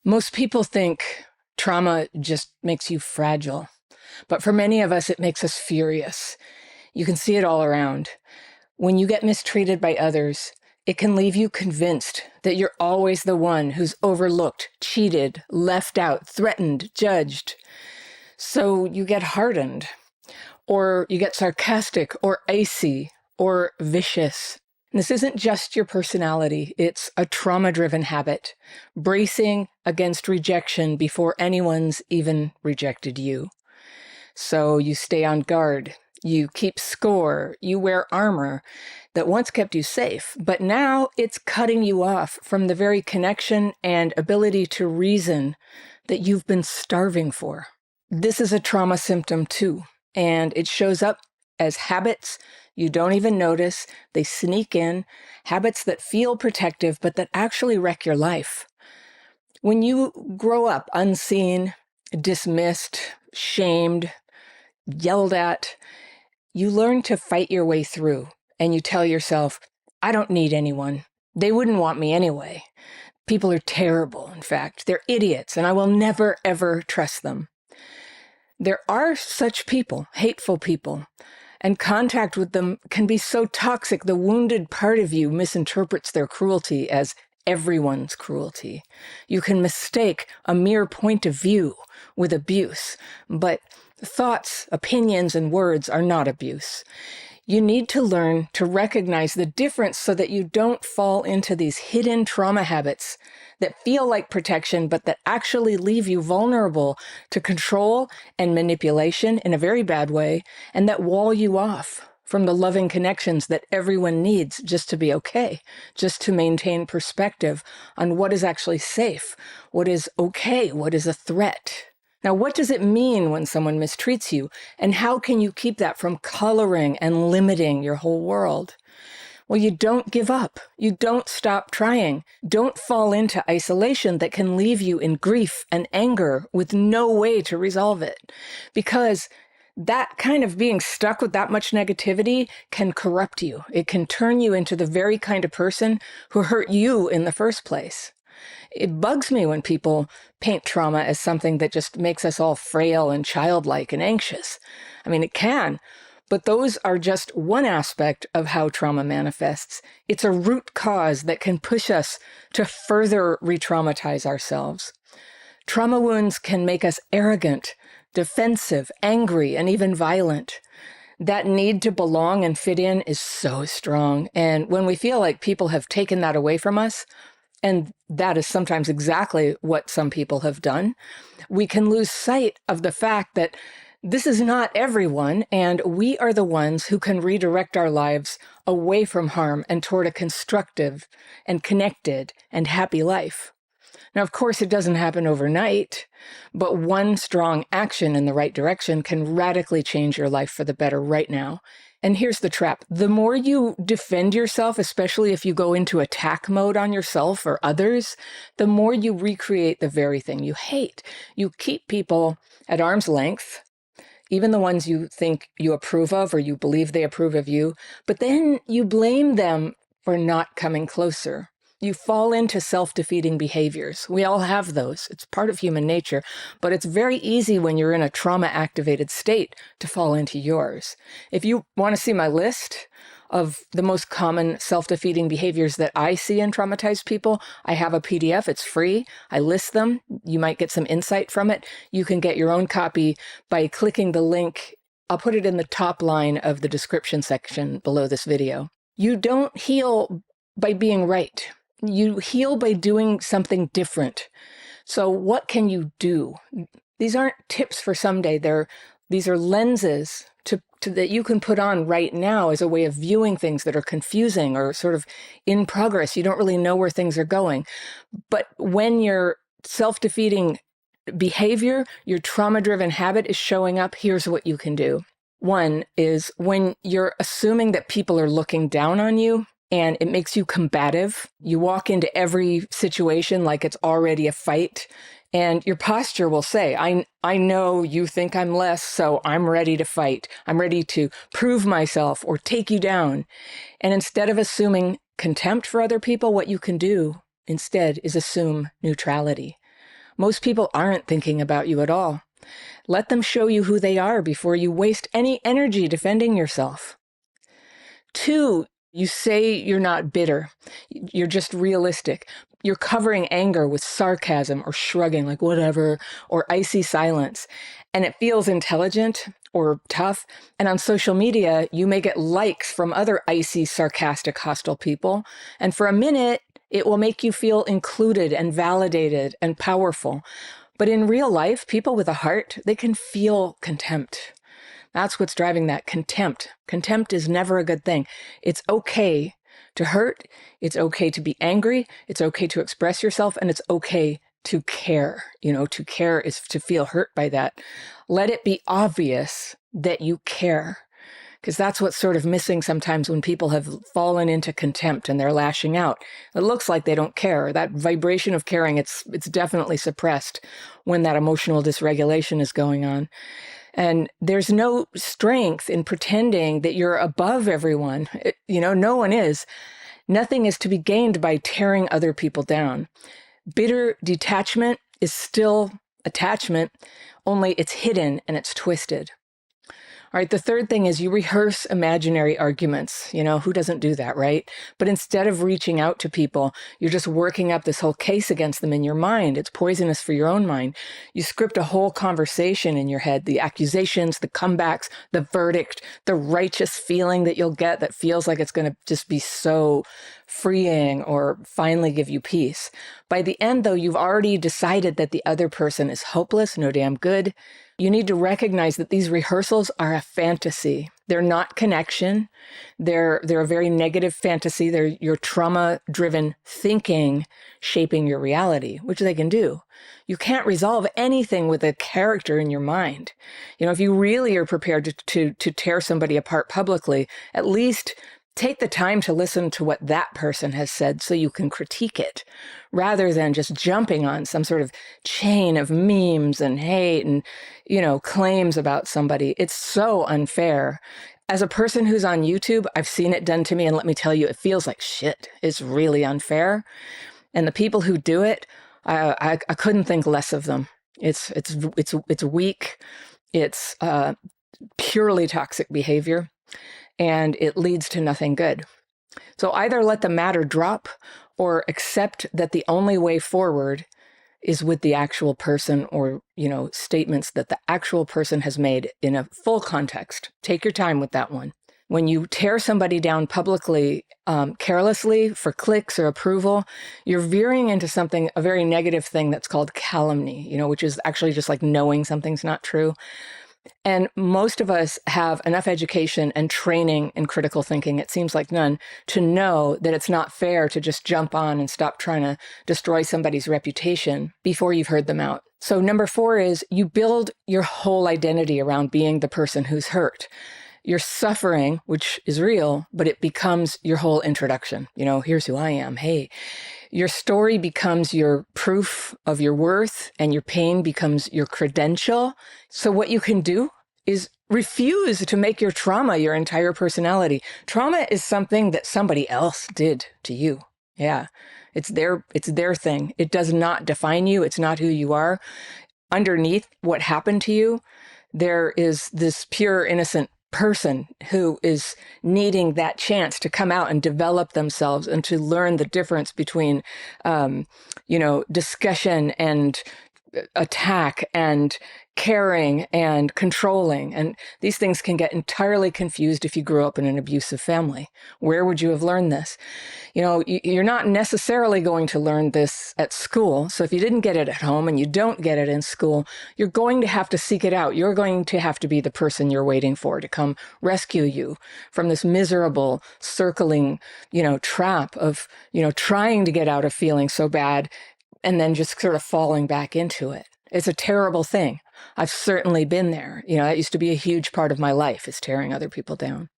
Most people think trauma just makes you fragile, but for many of us, it makes us furious. You can see it all around. When you get mistreated by others, it can leave you convinced that you're always the one who's overlooked, cheated, left out, threatened, judged. So you get hardened, or you get sarcastic, or icy, or vicious. This isn't just your personality, it's a trauma-driven habit, bracing against rejection before anyone's even rejected you. So you stay on guard, you keep score, you wear armor that once kept you safe, but now it's cutting you off from the very connection and ability to reason that you've been starving for. This is a trauma symptom too, and it shows up as habits you don't even notice. They sneak in, habits that feel protective, but that actually wreck your life. When you grow up unseen, dismissed, shamed, yelled at, you learn to fight your way through, and you tell yourself, I don't need anyone. They wouldn't want me anyway. People are terrible, in fact. They're idiots, and I will never, ever trust them. There are such people, hateful people, and contact with them can be so toxic, the wounded part of you misinterprets their cruelty as everyone's cruelty. You can mistake a mere point of view with abuse, but thoughts, opinions, and words are not abuse. You need to learn to recognize the difference so that you don't fall into these hidden trauma habits that feel like protection, but that actually leave you vulnerable to control and manipulation in a very bad way, and that wall you off from the loving connections that everyone needs just to be okay, just to maintain perspective on what is actually safe, what is okay, what is a threat. Now, what does it mean when someone mistreats you, and how can you keep that from coloring and limiting your whole world? Well, you don't give up. You don't stop trying. Don't fall into isolation that can leave you in grief and anger with no way to resolve it. Because that kind of being stuck with that much negativity can corrupt you. It can turn you into the very kind of person who hurt you in the first place. It bugs me when people paint trauma as something that just makes us all frail and childlike and anxious. I mean, it can, but those are just one aspect of how trauma manifests. It's a root cause that can push us to further re-traumatize ourselves. Trauma wounds can make us arrogant, defensive, angry, and even violent. That need to belong and fit in is so strong. And when we feel like people have taken that away from us, and that is sometimes exactly what some people have done, we can lose sight of the fact that this is not everyone, and we are the ones who can redirect our lives away from harm and toward a constructive and connected and happy life. Now, of course, it doesn't happen overnight, but one strong action in the right direction can radically change your life for the better right now. And here's the trap. The more you defend yourself, especially if you go into attack mode on yourself or others, the more you recreate the very thing you hate. You keep people at arm's length, even the ones you think you approve of or you believe they approve of you, but then you blame them for not coming closer. You fall into self-defeating behaviors. We all have those. It's part of human nature, but it's very easy when you're in a trauma-activated state to fall into yours. If you want to see my list of the most common self-defeating behaviors that I see in traumatized people, I have a PDF. It's free. I list them. You might get some insight from it. You can get your own copy by clicking the link. I'll put it in the top line of the description section below this video. You don't heal by being right. You heal by doing something different. So what can you do? These aren't tips for someday. These are lenses that you can put on right now as a way of viewing things that are confusing or sort of in progress. You don't really know where things are going. But when your self-defeating behavior, your trauma-driven habit is showing up, here's what you can do. One is when you're assuming that people are looking down on you, and it makes you combative. You walk into every situation like it's already a fight, and your posture will say, I know you think I'm less, so I'm ready to fight. I'm ready to prove myself or take you down. And instead of assuming contempt for other people, what you can do instead is assume neutrality. Most people aren't thinking about you at all. Let them show you who they are before you waste any energy defending yourself. 2, you say you're not bitter. You're just realistic. You're covering anger with sarcasm or shrugging, like whatever, or icy silence. And it feels intelligent or tough. And on social media, you may get likes from other icy, sarcastic, hostile people. And for a minute, it will make you feel included and validated and powerful. But in real life, people with a heart, they can feel contempt. That's what's driving that contempt. Contempt is never a good thing. It's okay to hurt. It's okay to be angry. It's okay to express yourself, and it's okay to care. To care is to feel hurt by that. Let it be obvious that you care, because that's what's sort of missing sometimes when people have fallen into contempt and they're lashing out. It looks like they don't care. That vibration of caring, it's definitely suppressed when that emotional dysregulation is going on. And there's no strength in pretending that you're above everyone. No one is. Nothing is to be gained by tearing other people down. Bitter detachment is still attachment, only it's hidden and it's twisted. All right, the third thing is you rehearse imaginary arguments. Who doesn't do that, right? But instead of reaching out to people, you're just working up this whole case against them in your mind. It's poisonous for your own mind. You script a whole conversation in your head, the accusations, the comebacks, the verdict, the righteous feeling that you'll get that feels like it's going to just be so freeing or finally give you peace. By the end, though, you've already decided that the other person is hopeless, no damn good. You need to recognize that these rehearsals are a fantasy. They're not connection. They're a very negative fantasy. They're your trauma-driven thinking shaping your reality, which they can do. You can't resolve anything with a character in your mind. If you really are prepared to tear somebody apart publicly, at least take the time to listen to what that person has said so you can critique it, rather than just jumping on some sort of chain of memes and hate and, claims about somebody. It's so unfair. As a person who's on YouTube, I've seen it done to me, and let me tell you, it feels like shit. It's really unfair. And the people who do it, I couldn't think less of them. It's weak. It's purely toxic behavior. And it leads to nothing good. So either let the matter drop or accept that the only way forward is with the actual person or, statements that the actual person has made in a full context. Take your time with that one. When you tear somebody down publicly, carelessly for clicks or approval, you're veering into a very negative thing that's called calumny, which is actually just like knowing something's not true. And most of us have enough education and training in critical thinking, it seems like none, to know that it's not fair to just jump on and stop trying to destroy somebody's reputation before you've heard them out. So number 4 is you build your whole identity around being the person who's hurt. Your suffering, which is real, but it becomes your whole introduction. Here's who I am. Hey, your story becomes your proof of your worth, and your pain becomes your credential. So what you can do is refuse to make your trauma your entire personality. Trauma is something that somebody else did to you. Yeah, it's their thing. It does not define you. It's not who you are. Underneath what happened to you, there is this pure, innocent person who is needing that chance to come out and develop themselves and to learn the difference between, discussion and attack and caring and controlling. And these things can get entirely confused if you grew up in an abusive family. Where would you have learned this? You're not necessarily going to learn this at school. So if you didn't get it at home and you don't get it in school, you're going to have to seek it out. You're going to have to be the person you're waiting for to come rescue you from this miserable circling, trap of, trying to get out of feeling so bad and then just sort of falling back into it. It's a terrible thing. I've certainly been there. That used to be a huge part of my life, is tearing other people down.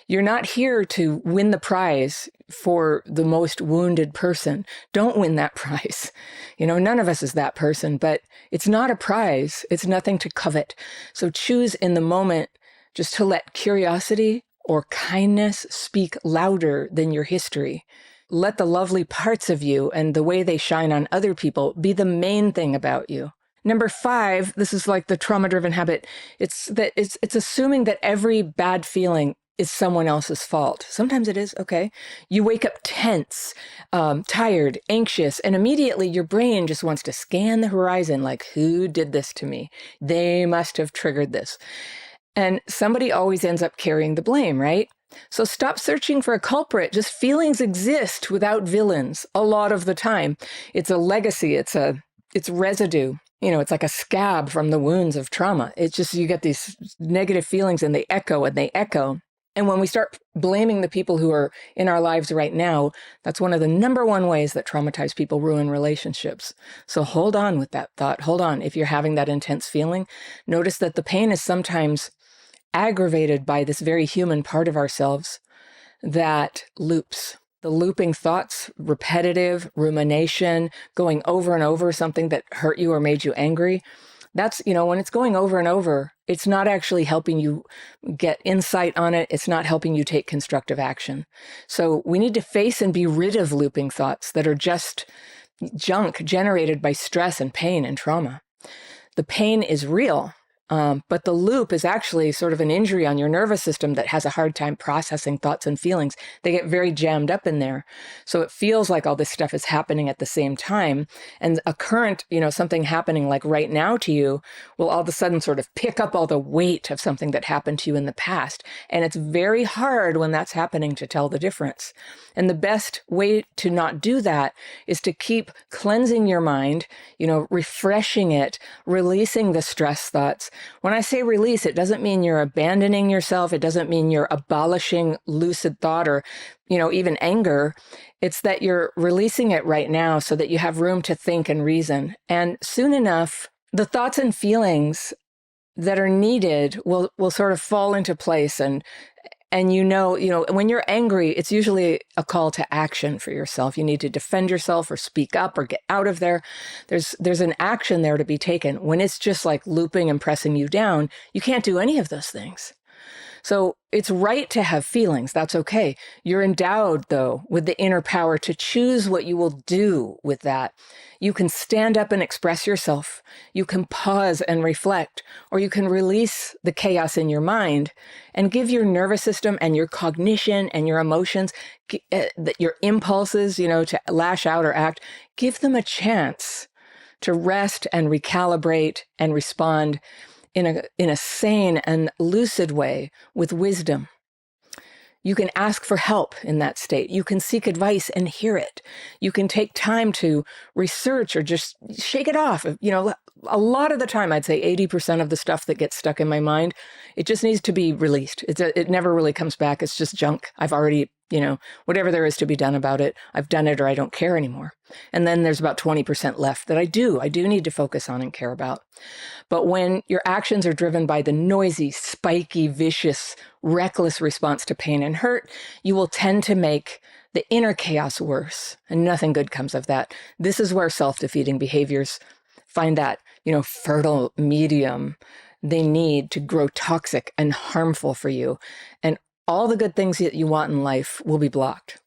You're not here to win the prize for the most wounded person. Don't win that prize. None of us is that person, but it's not a prize. It's nothing to covet. So choose in the moment just to let curiosity or kindness speak louder than your history. let the lovely parts of you and the way they shine on other people be the main thing about you. Number 5, this is like the trauma-driven habit. It's assuming that every bad feeling is someone else's fault. Sometimes it is, okay. You wake up tense, tired, anxious, and immediately your brain just wants to scan the horizon like, who did this to me? They must have triggered this. And somebody always ends up carrying the blame, right? So stop searching for a culprit. Just feelings exist without villains a lot of the time. It's a legacy. It's residue. It's like a scab from the wounds of trauma. It's just, you get these negative feelings and they echo and they echo. And when we start blaming the people who are in our lives right now, that's one of the number one ways that traumatized people ruin relationships. So hold on with that thought. Hold on. If you're having that intense feeling, notice that the pain is sometimes aggravated by this very human part of ourselves that loops. The looping thoughts, repetitive rumination, going over and over something that hurt you or made you angry. That's, when it's going over and over, it's not actually helping you get insight on it. It's not helping you take constructive action. So we need to face and be rid of looping thoughts that are just junk generated by stress and pain and trauma. The pain is real. But the loop is actually sort of an injury on your nervous system that has a hard time processing thoughts and feelings. They get very jammed up in there. So it feels like all this stuff is happening at the same time. And a current, something happening like right now to you will all of a sudden sort of pick up all the weight of something that happened to you in the past. And it's very hard when that's happening to tell the difference. And the best way to not do that is to keep cleansing your mind, refreshing it, releasing the stress thoughts. When I say release, it doesn't mean you're abandoning yourself. It doesn't mean you're abolishing lucid thought or, even anger. It's that you're releasing it right now so that you have room to think and reason. And soon enough, the thoughts and feelings that are needed will sort of fall into place. And when you're angry, it's usually a call to action for yourself. You need to defend yourself or speak up or get out of there. There's an action there to be taken. When it's just like looping and pressing you down, you can't do any of those things. So it's right to have feelings. That's okay. You're endowed, though, with the inner power to choose what you will do with that. You can stand up and express yourself. You can pause and reflect, or you can release the chaos in your mind and give your nervous system and your cognition and your emotions, your impulses, to lash out or act, give them a chance to rest and recalibrate and respond in a sane and lucid way with wisdom. You can ask for help in that state. You can seek advice and hear it. You can take time to research or just shake it off. A lot of the time, I'd say 80% of the stuff that gets stuck in my mind, it just needs to be released. It never really comes back. It's just junk. I've already, whatever there is to be done about it, I've done it or I don't care anymore. And then there's about 20% left that I do need to focus on and care about. But when your actions are driven by the noisy, spiky, vicious, reckless response to pain and hurt, you will tend to make the inner chaos worse, and nothing good comes of that. This is where self-defeating behaviors find that, fertile medium they need to grow toxic and harmful for you. And all the good things that you want in life will be blocked.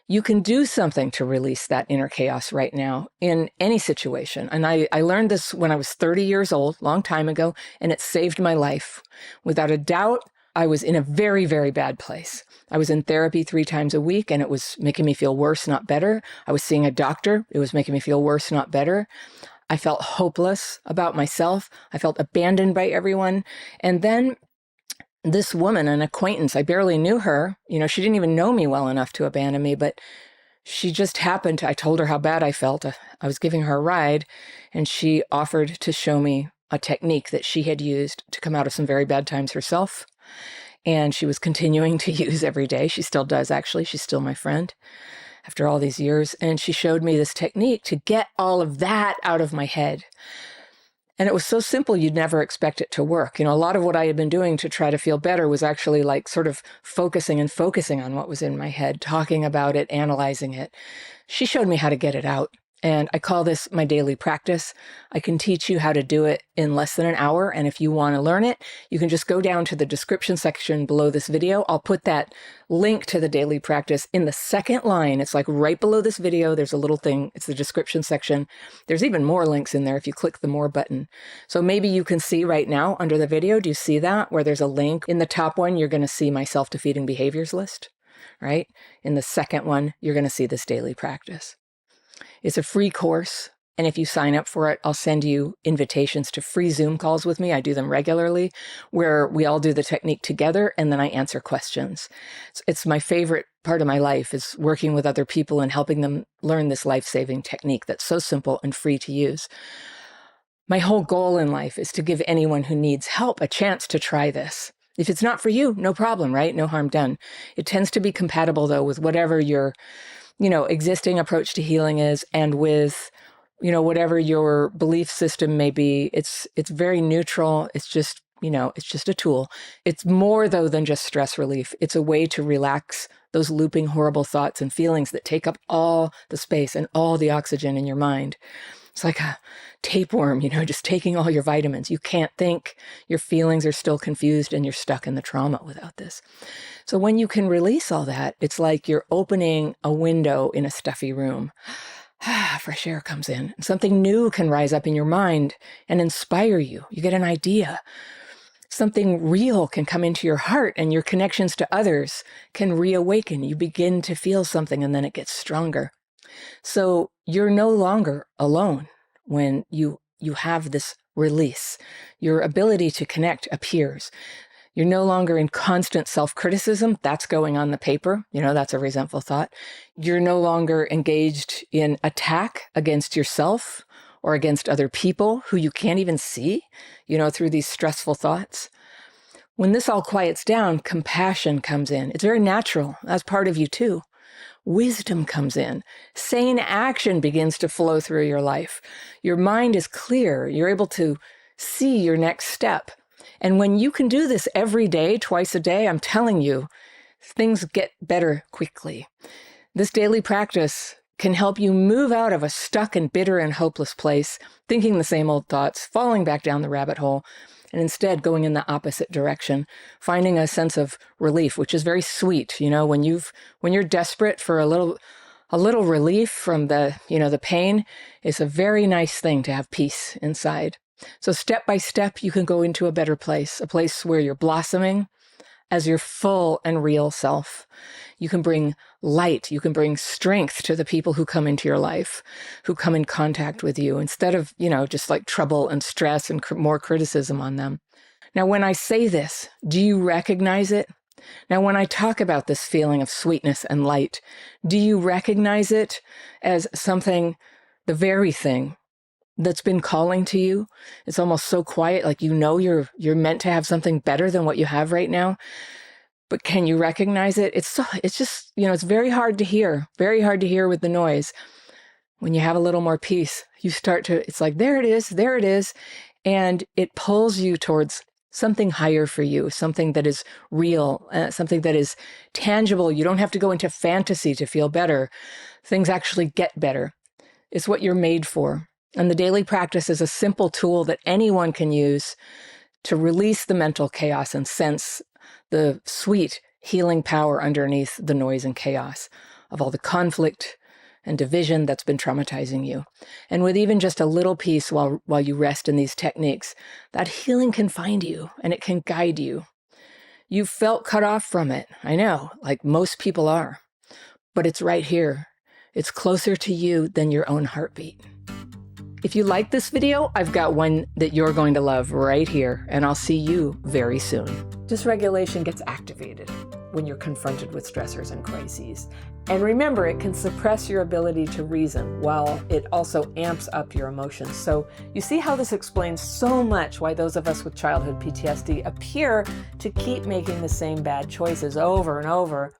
You can do something to release that inner chaos right now in any situation. And I learned this when I was 30 years old, long time ago, and it saved my life. Without a doubt, I was in a very, very bad place. I was in therapy 3 times a week, and it was making me feel worse, not better. I was seeing a doctor. It was making me feel worse, not better. I felt hopeless about myself. I felt abandoned by everyone. And then this woman, an acquaintance, I barely knew her. She didn't even know me well enough to abandon me, but she just happened to, I told her how bad I felt. I was giving her a ride, and she offered to show me a technique that she had used to come out of some very bad times herself. And she was continuing to use every day. She still does, actually. She's still my friend after all these years. And she showed me this technique to get all of that out of my head. And it was so simple, you'd never expect it to work. A lot of what I had been doing to try to feel better was actually like sort of focusing on what was in my head, talking about it, analyzing it. She showed me how to get it out. And I call this my daily practice. I can teach you how to do it in less than an hour. And if you want to learn it, you can just go down to the description section below this video. I'll put that link to the daily practice in the second line. It's like right below this video. There's a little thing. It's the description section. There's even more links in there if you click the more button. So maybe you can see right now under the video, do you see that? Where there's a link in the top one, you're going to see my self-defeating behaviors list, right? In the second one, you're going to see this daily practice. It's a free course, and if you sign up for it, I'll send you invitations to free Zoom calls with me. I do them regularly, where we all do the technique together, and then I answer questions. It's my favorite part of my life, is working with other people and helping them learn this life-saving technique that's so simple and free to use. My whole goal in life is to give anyone who needs help a chance to try this. If it's not for you, no problem, right? No harm done. It tends to be compatible, though, with whatever your existing approach to healing is, and with, whatever your belief system may be. It's very neutral. It's just, it's just a tool. It's more, though, than just stress relief. It's a way to relax those looping, horrible thoughts and feelings that take up all the space and all the oxygen in your mind. It's like a tapeworm, just taking all your vitamins. You can't think, your feelings are still confused, and you're stuck in the trauma without this. So when you can release all that, it's like you're opening a window in a stuffy room. Fresh air comes in. Something new can rise up in your mind and inspire you. You get an idea. Something real can come into your heart, and your connections to others can reawaken. You begin to feel something, and then it gets stronger. So you're no longer alone when you have this release. Your ability to connect appears. You're no longer in constant self-criticism. That's going on the paper. That's a resentful thought. You're no longer engaged in attack against yourself or against other people who you can't even see, through these stressful thoughts. When this all quiets down, compassion comes in. It's very natural. That's part of you too. Wisdom comes in. Sane action begins to flow through your life. Your mind is clear. You're able to see your next step. And when you can do this every day, twice a day, I'm telling you, things get better quickly. This daily practice can help you move out of a stuck and bitter and hopeless place, thinking the same old thoughts, falling back down the rabbit hole, and instead going in the opposite direction, finding a sense of relief, which is very sweet. When you're desperate for a little relief from the pain, it's a very nice thing to have peace inside. So step by step, you can go into a better place, a place where you're blossoming as your full and real self. You can bring light, you can bring strength to the people who come into your life, who come in contact with you, instead of, just like trouble and stress and more criticism on them. Now, when I say this, do you recognize it? Now, when I talk about this feeling of sweetness and light, do you recognize it as something, the very thing that's been calling to you? It's almost so quiet, like you're meant to have something better than what you have right now. But can you recognize it? It's just, it's very hard to hear with the noise. When you have a little more peace, you start to, it's like, there it is. And it pulls you towards something higher for you, something that is real, something that is tangible. You don't have to go into fantasy to feel better. Things actually get better. It's what you're made for. And the daily practice is a simple tool that anyone can use to release the mental chaos and sense the sweet healing power underneath the noise and chaos of all the conflict and division that's been traumatizing you. And with even just a little peace while you rest in these techniques, that healing can find you and it can guide you. You've felt cut off from it. I know, like most people are, but it's right here. It's closer to you than your own heartbeat. If you like this video, I've got one that you're going to love right here, and I'll see you very soon. Dysregulation gets activated when you're confronted with stressors and crises. And remember, it can suppress your ability to reason while it also amps up your emotions. So you see how this explains so much why those of us with childhood PTSD appear to keep making the same bad choices over and over